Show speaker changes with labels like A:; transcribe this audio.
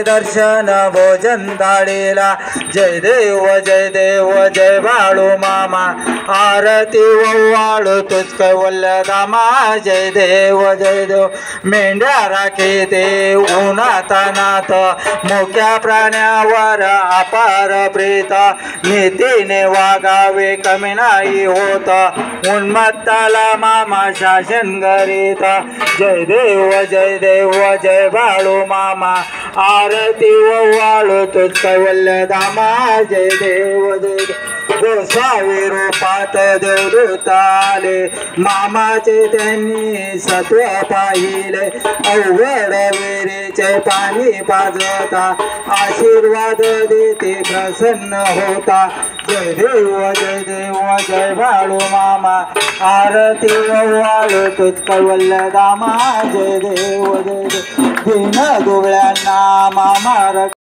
A: दर्शन भोजन थाळीला जय देव जय बाळू मामा आरती ओवाळू तुझ कैवल्य धामा जय देव मेंढ्या राखे ते उन्हातानात मोक्या प्राण्यावर अपार प्रीत नीतीने वागावे कमी नाही होत उन्मत्ताला मामा शासन करीत जय देव जय बाळू मामा आरती ओवाळू तुझ कैवल्य धामा जय देव गोसावी रूपात देवदूत आले मामाचे त्यांनी सत्व पाहिले अवघड विहिरीचे पाणी पाजता आशीर्वाद देते प्रसन्न होता जय देव जय बाळू मामा आरती ओवाळू तुझ कैवल्य धामा जय देव दीन दुबळ्यांना मामा